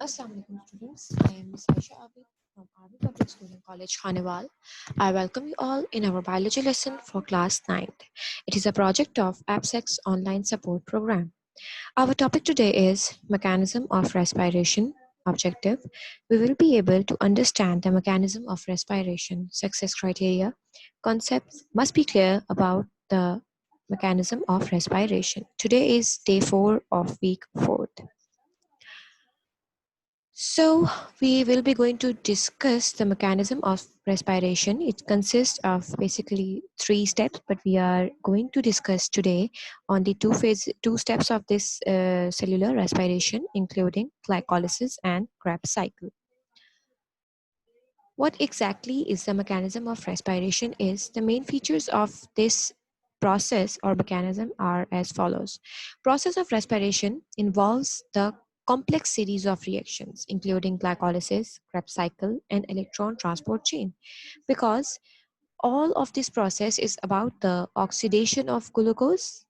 Assalamualaikum students. I am Ms. Aisha Abid from Army Public School and College, Khanewal. I welcome you all in our biology lesson for class 9th. It is a project of APSEC's online support program. Our topic today is mechanism of respiration. Objective: we will be able to understand the mechanism of respiration. Success criteria: concepts must be clear about the mechanism of respiration. Today is day 4 of week 4. So, we will be going to discuss the mechanism of respiration. It consists of basically 3 steps, but we are going to discuss today on the two steps of this cellular respiration, including glycolysis and Krebs cycle. What exactly is the mechanism of respiration is the main features of this process or mechanism are as follows. Process of respiration involves the complex series of reactions including glycolysis, Krebs cycle and electron transport chain, because all of this process is about the oxidation of glucose,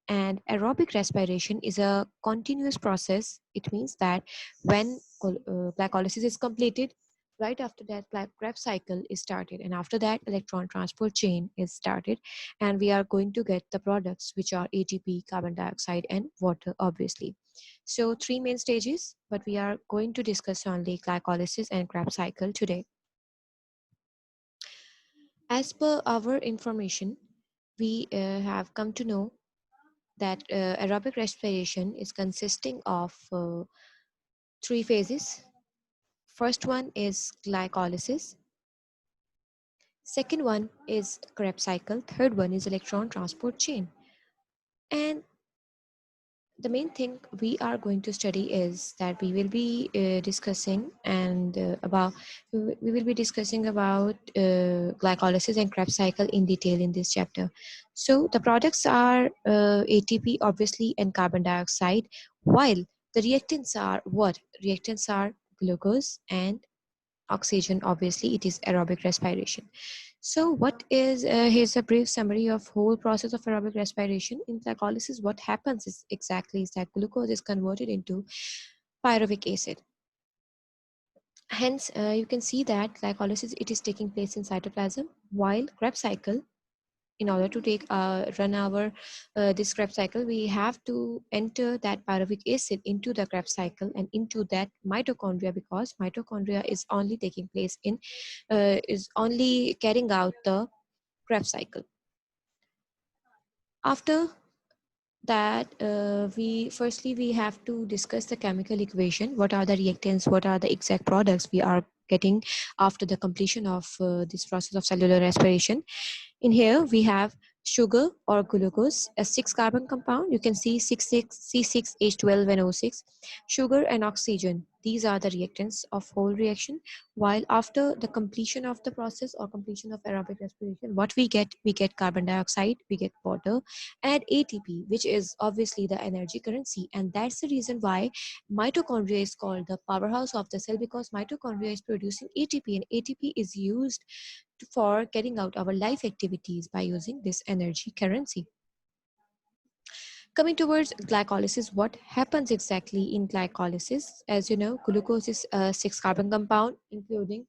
and aerobic respiration is a continuous process. It means that when glycolysis is completed, right after that Krebs cycle is started, and after that electron transport chain is started, and we are going to get the products which are ATP, carbon dioxide and water, obviously. So 3 main stages, but we are going to discuss only glycolysis and Krebs cycle today. As per our information, we have come to know that aerobic respiration is consisting of 3 phases. First one is glycolysis. Second one is Krebs cycle. Third one is electron transport chain. And the main thing we are going to study is that we will be discussing and about we will be discussing about glycolysis and Krebs cycle in detail in this chapter. So the products are ATP obviously and carbon dioxide, while the reactants are what? Reactants are glucose and oxygen. Obviously it is aerobic respiration. So what is here's a brief summary of whole process of aerobic respiration. In glycolysis, what happens is exactly is that glucose is converted into pyruvic acid. Hence you can see that glycolysis, it is taking place in cytoplasm, while Krebs cycle, in order to take run our this Krebs cycle, we have to enter that pyruvic acid into the Krebs cycle and into that mitochondria, because mitochondria is only taking place in is only carrying out the Krebs cycle. After that, we have to discuss the chemical equation. What are the reactants? What are the exact products we are getting after the completion of this process of cellular respiration? In here, we have sugar or glucose, a 6-carbon compound. You can see 6,6C6H12 and O6. Sugar and oxygen. These are the reactants of whole reaction. While after the completion of the process or completion of aerobic respiration, what we get carbon dioxide, we get water, and ATP, which is obviously the energy currency. And that's the reason why mitochondria is called the powerhouse of the cell, because mitochondria is producing ATP, and ATP is used for carrying out our life activities by using this energy currency. Coming towards glycolysis, what happens exactly in glycolysis? As you know, glucose is a 6-carbon compound, including,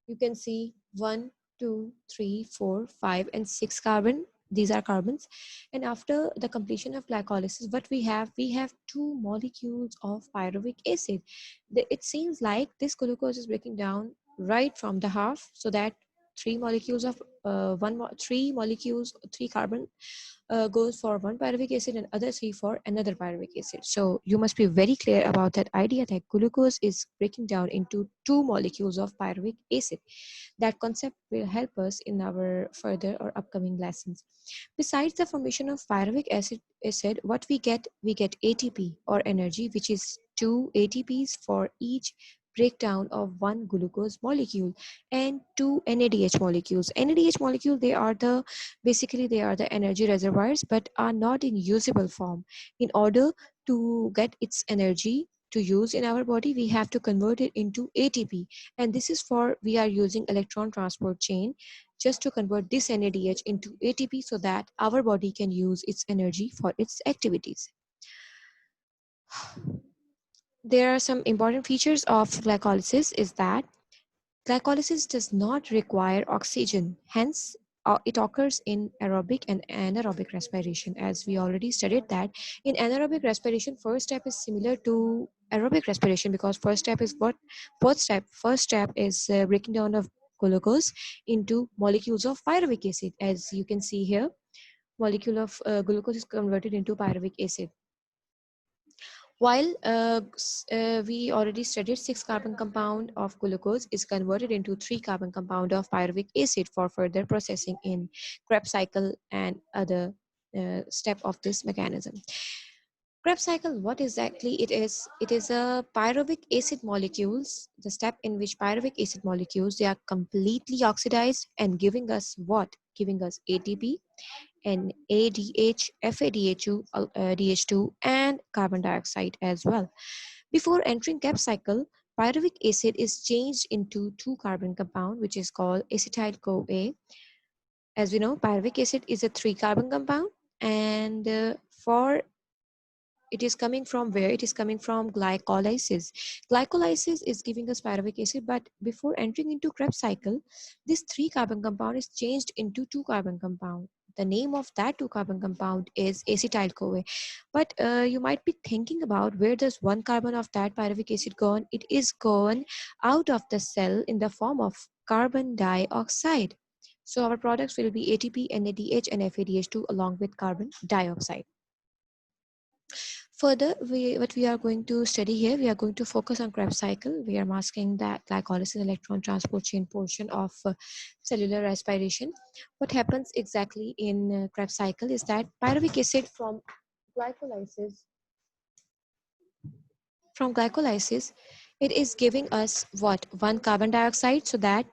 you can see 1, 2, 3, 4, 5, and 6 carbon. These are carbons. And after the completion of glycolysis, what we have 2 molecules of pyruvic acid. It seems like this glucose is breaking down right from the half, so that 3 molecules of 3 carbon goes for one pyruvic acid and other 3 for another pyruvic acid. So you must be very clear about that idea that glucose is breaking down into 2 molecules of pyruvic acid. That concept will help us in our further or upcoming lessons. Besides the formation of pyruvic acid, what we get ATP or energy, which is 2 ATPs for each breakdown of 1 glucose molecule and 2 NADH molecules. NADH molecule, they are the energy reservoirs, but are not in usable form. In order to get its energy to use in our body, we have to convert it into ATP, and this is for we are using electron transport chain just to convert this NADH into ATP so that our body can use its energy for its activities. there are some important features of glycolysis is that glycolysis does not require oxygen. Hence, it occurs in aerobic and anaerobic respiration. As we already studied that in anaerobic respiration, first step is similar to aerobic respiration because first step is what? First step is breaking down of glucose into molecules of pyruvic acid. As you can see here, molecule of glucose is converted into pyruvic acid. While we already studied 6 carbon compound of glucose is converted into 3 carbon compound of pyruvic acid for further processing in Krebs cycle and other step of this mechanism. Krebs cycle, what exactly it is? It is a pyruvic acid molecules, the step in which pyruvic acid molecules, they are completely oxidized and giving us what? Giving us ATP, NADH, FADH2, DH2, and carbon dioxide as well. Before entering Krebs cycle, pyruvic acid is changed into 2 carbon compound, which is called acetyl-CoA. As we know, pyruvic acid is a 3 carbon compound, and for it is coming from where? It is coming from glycolysis. Glycolysis is giving us pyruvic acid, but before entering into Krebs cycle, this 3 carbon compound is changed into 2 carbon compound. The name of that 2 carbon compound is acetyl CoA. But you might be thinking about where does 1 carbon of that pyruvic acid gone? It is gone out of the cell in the form of carbon dioxide. So our products will be ATP, NADH, and FADH2 along with carbon dioxide. Further, what we are going to study here, we are going to focus on Krebs cycle. We are masking that glycolysis electron transport chain portion of cellular respiration. What happens exactly in Krebs cycle is that pyruvic acid glycolysis, from glycolysis, it is giving us what? 1 carbon dioxide, so that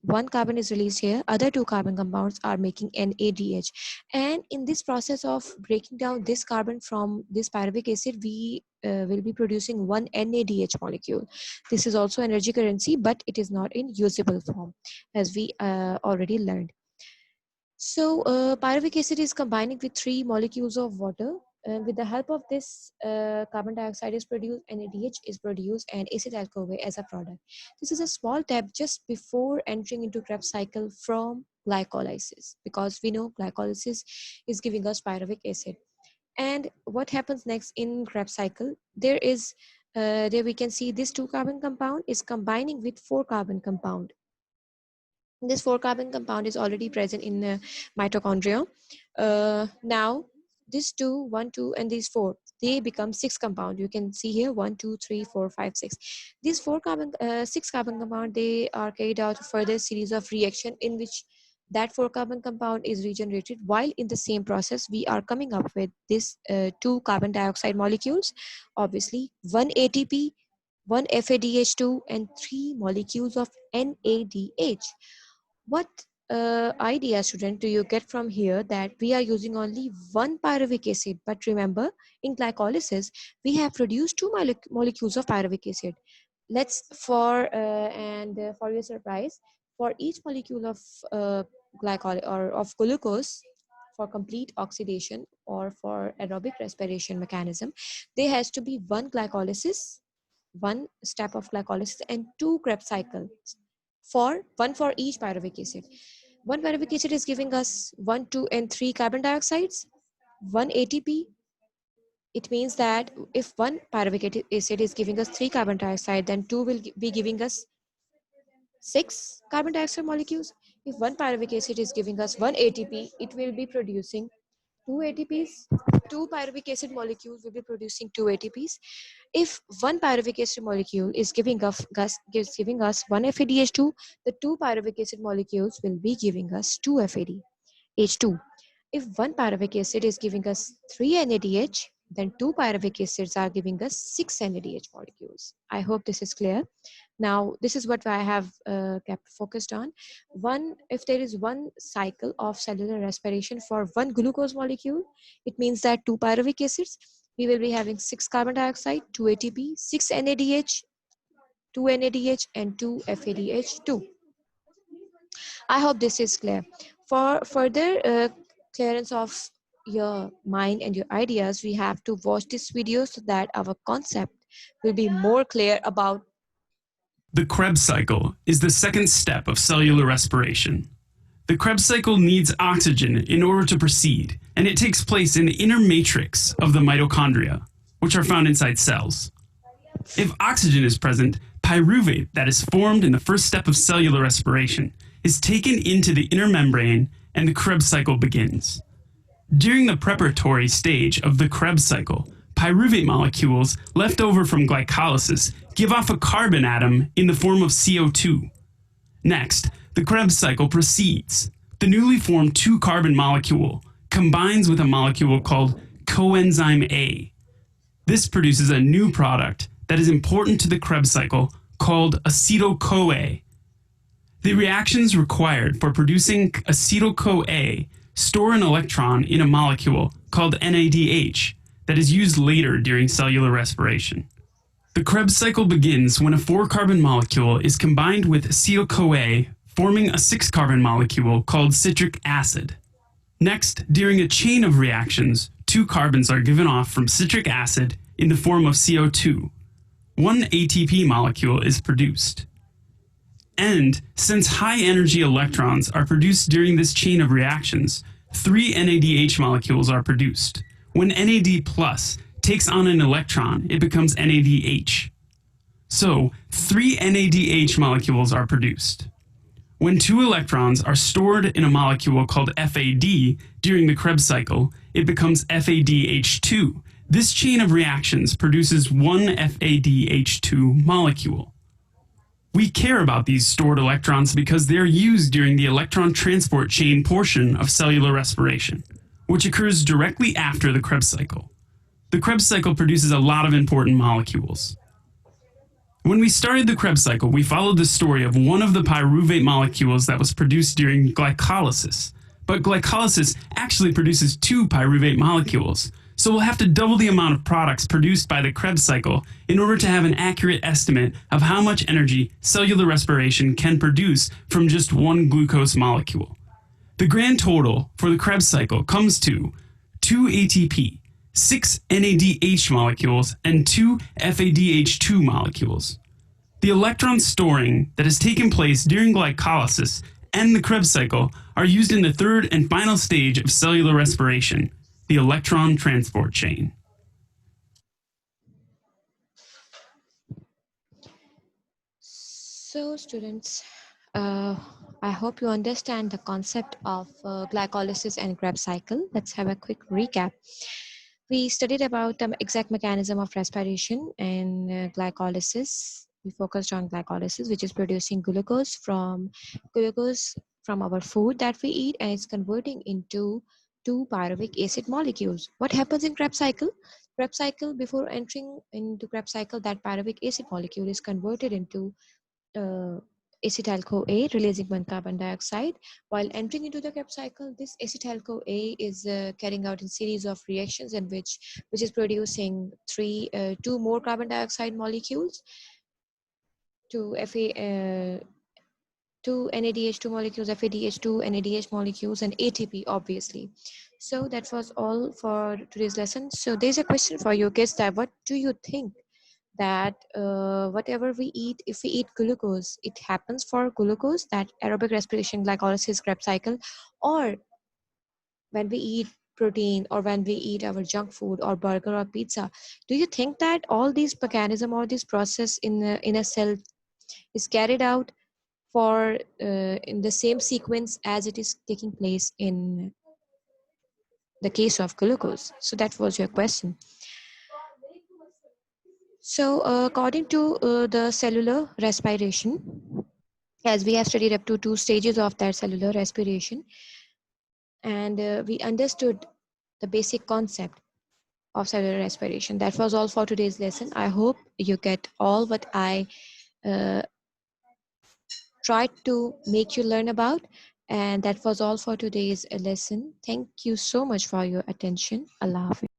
1 carbon is released here. Other 2 carbon compounds are making NADH. And in this process of breaking down this carbon from this pyruvic acid, we will be producing one NADH molecule. This is also energy currency, but it is not in usable form, as we already learned. So pyruvic acid is combining with 3 molecules of water, and with the help of this, carbon dioxide is produced, NADH is produced, and acetyl-CoA as a product. This is a small step just before entering into Krebs cycle from glycolysis, because we know glycolysis is giving us pyruvic acid. And what happens next in Krebs cycle? There we can see this 2 carbon compound is combining with 4 carbon compound. This 4 carbon compound is already present in mitochondria. Now this 2, 1, 2, and these 4, they become 6 compound. You can see here 1, 2, 3, 4, 5, 6. These 6 carbon compound, they are carried out a further series of reaction in which that 4 carbon compound is regenerated, while in the same process we are coming up with this 2 carbon dioxide molecules, obviously 1 ATP, 1 FADH2, and 3 molecules of NADH. What idea, student, do you get from here that we are using only one pyruvic acid? But remember, in glycolysis, we have produced 2 molecules of pyruvic acid. For your surprise, for each molecule of glycol or of glucose, for complete oxidation or for aerobic respiration mechanism, there has to be one glycolysis, one step of glycolysis, and 2 Krebs cycles, one for each pyruvic acid. One pyruvic acid is giving us 1, 2, and 3 carbon dioxides, one ATP. It means that if one pyruvic acid is giving us 3 carbon dioxide, then 2 will be giving us 6 carbon dioxide molecules. If one pyruvic acid is giving us 1 ATP, it will be producing 2 ATPs. 2 pyruvic acid molecules will be producing 2 ATPs. If one pyruvic acid molecule is giving us one FADH2, the 2 pyruvic acid molecules will be giving us 2 FADH2. If one pyruvic acid is giving us 3 NADH, then 2 pyruvic acids are giving us 6 NADH molecules. I hope this is clear. Now, this is what I have kept focused on. If there is one cycle of cellular respiration for one glucose molecule, it means that 2 pyruvic acids, we will be having 6 carbon dioxide, 2 ATP, 6 NADH, 2 NADH, and 2 FADH2. I hope this is clear. For further clearance of your mind and your ideas, we have to watch this video so that our concept will be more clear about. The Krebs cycle is the second step of cellular respiration. The Krebs cycle needs oxygen in order to proceed, and it takes place in the inner matrix of the mitochondria, which are found inside cells. If oxygen is present, pyruvate that is formed in the first step of cellular respiration is taken into the inner membrane and the Krebs cycle begins. During the preparatory stage of the Krebs cycle, pyruvate molecules left over from glycolysis give off a carbon atom in the form of CO2. Next, the Krebs cycle proceeds. The newly formed 2-carbon molecule combines with a molecule called coenzyme A. This produces a new product that is important to the Krebs cycle called acetyl-CoA. The reactions required for producing acetyl-CoA store an electron in a molecule called NADH that is used later during cellular respiration. The Krebs cycle begins when a 4-carbon molecule is combined with acetyl-CoA, forming a 6-carbon molecule called citric acid. Next, during a chain of reactions, 2 carbons are given off from citric acid in the form of CO2. 1 ATP molecule is produced. And since high-energy electrons are produced during this chain of reactions, 3 NADH molecules are produced. When NAD+ takes on an electron, it becomes NADH. So, 3 NADH molecules are produced. When 2 electrons are stored in a molecule called FAD during the Krebs cycle, it becomes FADH2. This chain of reactions produces 1 FADH2 molecule. We care about these stored electrons because they are used during the electron transport chain portion of cellular respiration, which occurs directly after the Krebs cycle. The Krebs cycle produces a lot of important molecules. When we started the Krebs cycle, we followed the story of one of the pyruvate molecules that was produced during glycolysis. But glycolysis actually produces 2 pyruvate molecules, so we'll have to double the amount of products produced by the Krebs cycle in order to have an accurate estimate of how much energy cellular respiration can produce from just 1 glucose molecule. The grand total for the Krebs cycle comes to 2 ATP, 6 NADH molecules, and 2 FADH2 molecules. The electron storing that has taken place during glycolysis and the Krebs cycle are used in the third and final stage of cellular respiration, the electron transport chain. So students, I hope you understand the concept of glycolysis and Krebs cycle. Let's have a quick recap. We studied about the exact mechanism of respiration and glycolysis. We focused on glycolysis, which is producing glucose from our food that we eat, and it's converting into 2 pyruvic acid molecules. What happens in Krebs cycle? Krebs cycle, before entering into Krebs cycle, that pyruvic acid molecule is converted into acetyl-CoA, releasing 1 carbon dioxide. While entering into the Krebs cycle, this acetyl-CoA is carrying out a series of reactions in which is producing 2 more carbon dioxide molecules, 2 NADH2 molecules, FADH2, NADH molecules, and ATP, obviously. So that was all for today's lesson. So there's a question for you kids, that what do you think that whatever we eat, if we eat glucose, it happens for glucose, that aerobic respiration, glycolysis, Krebs cycle, or when we eat protein, or when we eat our junk food or burger or pizza, do you think that all these mechanism or this process in a cell is carried out for in the same sequence as it is taking place in the case of glucose? So that was your question. So according to the cellular respiration, as we have studied up to 2 stages of that cellular respiration, and we understood the basic concept of cellular respiration. That was all for today's lesson. I hope you get all what I tried to make you learn about. And that was all for today's lesson. Thank you so much for your attention. Allah Hafiz.